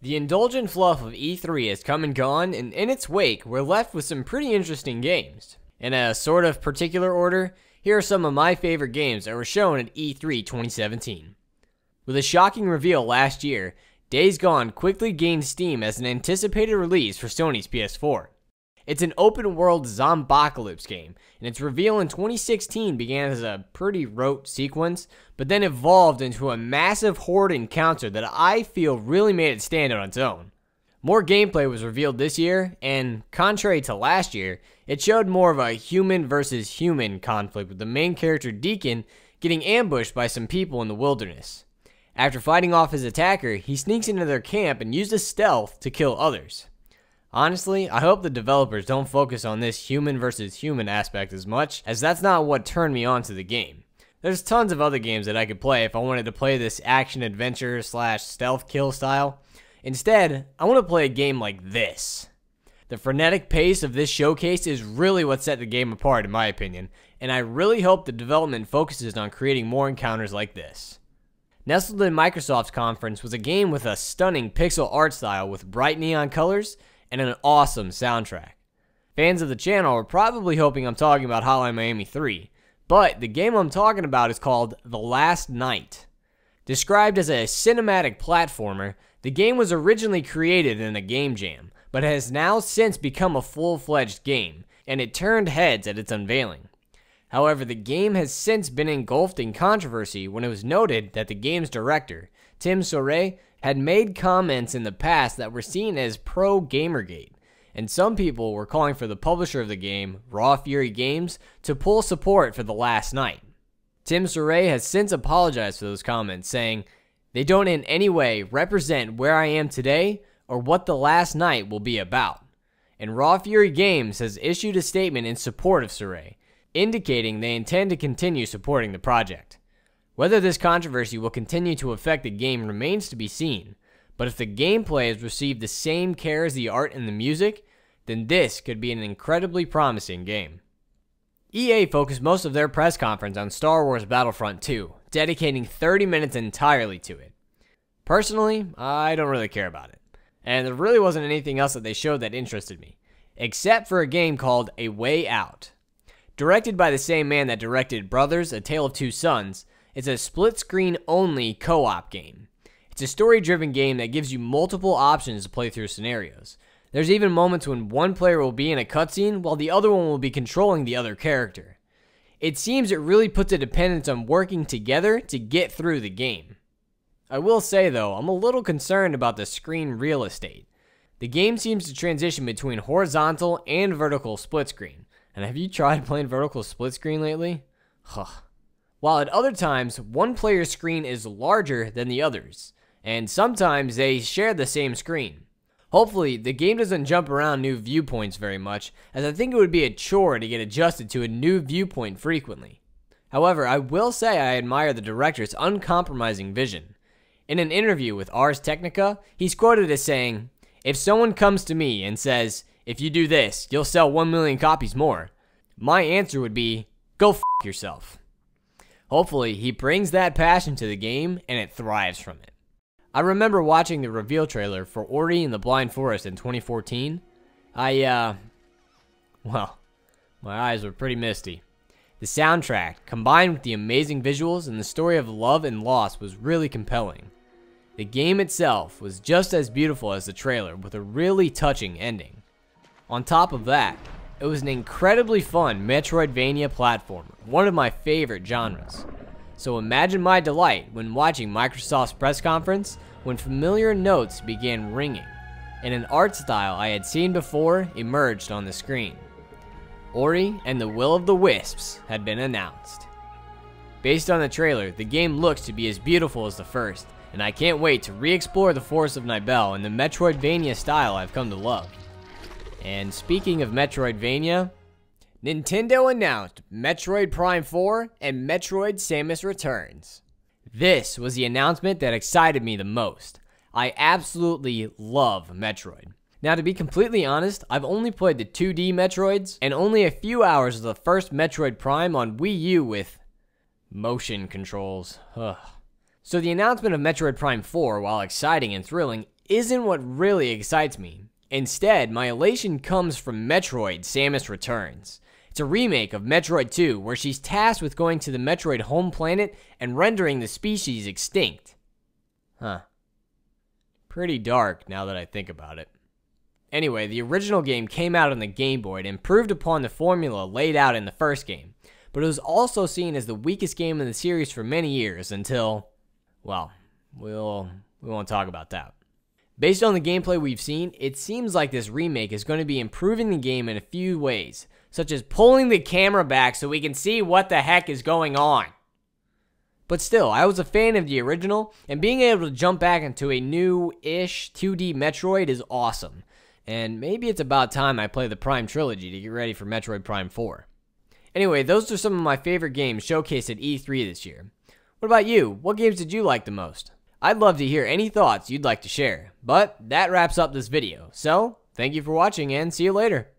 The indulgent fluff of E3 has come and gone, and in its wake, we're left with some pretty interesting games. In a sort of particular order, here are some of my favorite games that were shown at E3 2017. With a shocking reveal last year, Days Gone quickly gained steam as an anticipated release for Sony's PS4. It's an open-world zombocalypse game, and its reveal in 2016 began as a pretty rote sequence, but then evolved into a massive horde encounter that I feel really made it stand on its own. More gameplay was revealed this year, and contrary to last year, it showed more of a human versus human conflict with the main character Deacon getting ambushed by some people in the wilderness. After fighting off his attacker, he sneaks into their camp and uses stealth to kill others. Honestly, I hope the developers don't focus on this human versus human aspect as much, as that's not what turned me on to the game. There's tons of other games that I could play if I wanted to play this action-adventure / stealth kill style. Instead, I want to play a game like this. The frenetic pace of this showcase is really what set the game apart in my opinion, and I really hope the development focuses on creating more encounters like this. Nestled in Microsoft's conference was a game with a stunning pixel art style with bright neon colors and an awesome soundtrack. Fans of the channel are probably hoping I'm talking about Hotline Miami 3, but the game I'm talking about is called The Last Night. Described as a cinematic platformer, the game was originally created in a game jam, but has now since become a full-fledged game, and it turned heads at its unveiling. However, the game has since been engulfed in controversy when it was noted that the game's director, Tim Soret, had made comments in the past that were seen as pro-Gamergate, and some people were calling for the publisher of the game, Raw Fury Games, to pull support for The Last Night. Tim Soret has since apologized for those comments, saying, "They don't in any way represent where I am today or what The Last Night will be about." And Raw Fury Games has issued a statement in support of Soret, indicating they intend to continue supporting the project. Whether this controversy will continue to affect the game remains to be seen, but if the gameplay has received the same care as the art and the music, then this could be an incredibly promising game. EA focused most of their press conference on Star Wars Battlefront 2, dedicating 30 minutes entirely to it. Personally, I don't really care about it, and there really wasn't anything else that they showed that interested me, except for a game called A Way Out. Directed by the same man that directed Brothers: A Tale of Two Sons, it's a split-screen only co-op game. It's a story-driven game that gives you multiple options to play through scenarios. There's even moments when one player will be in a cutscene while the other one will be controlling the other character. It seems it really puts a dependence on working together to get through the game. I will say though, I'm a little concerned about the screen real estate. The game seems to transition between horizontal and vertical split screen. And have you tried playing vertical split screen lately? While at other times, one player's screen is larger than the others, and sometimes they share the same screen. Hopefully, the game doesn't jump around new viewpoints very much, as I think it would be a chore to get adjusted to a new viewpoint frequently. However, I will say I admire the director's uncompromising vision. In an interview with Ars Technica, he's quoted as saying, "If someone comes to me and says, 'If you do this, you'll sell 1 million copies more,' my answer would be, 'Go f*** yourself.'" Hopefully, he brings that passion to the game and it thrives from it. I remember watching the reveal trailer for Ori and the Blind Forest in 2014. Well, my eyes were pretty misty. The soundtrack, combined with the amazing visuals and the story of love and loss, was really compelling. The game itself was just as beautiful as the trailer, with a really touching ending. On top of that, it was an incredibly fun Metroidvania platformer, one of my favorite genres. So imagine my delight when watching Microsoft's press conference when familiar notes began ringing, and an art style I had seen before emerged on the screen. Ori and the Will of the Wisps had been announced. Based on the trailer, the game looks to be as beautiful as the first, and I can't wait to re-explore the Forest of Nibel in the Metroidvania style I've come to love. And speaking of Metroidvania, Nintendo announced Metroid Prime 4 and Metroid Samus Returns. This was the announcement that excited me the most. I absolutely love Metroid. Now, to be completely honest, I've only played the 2D Metroids and only a few hours of the first Metroid Prime on Wii U with motion controls. So the announcement of Metroid Prime 4, while exciting and thrilling, isn't what really excites me. Instead, my elation comes from Metroid: Samus Returns. It's a remake of Metroid 2, where she's tasked with going to the Metroid home planet and rendering the species extinct. Huh. Pretty dark now that I think about it. Anyway, the original game came out on the Game Boy and improved upon the formula laid out in the first game, but it was also seen as the weakest game in the series for many years until, well, we won't talk about that. Based on the gameplay we've seen, it seems like this remake is going to be improving the game in a few ways, such as pulling the camera back so we can see what the heck is going on. But still, I was a fan of the original, and being able to jump back into a new-ish 2D Metroid is awesome. And maybe it's about time I play the Prime Trilogy to get ready for Metroid Prime 4. Anyway, those are some of my favorite games showcased at E3 this year. What about you? What games did you like the most? I'd love to hear any thoughts you'd like to share. But that wraps up this video. So, thank you for watching and see you later.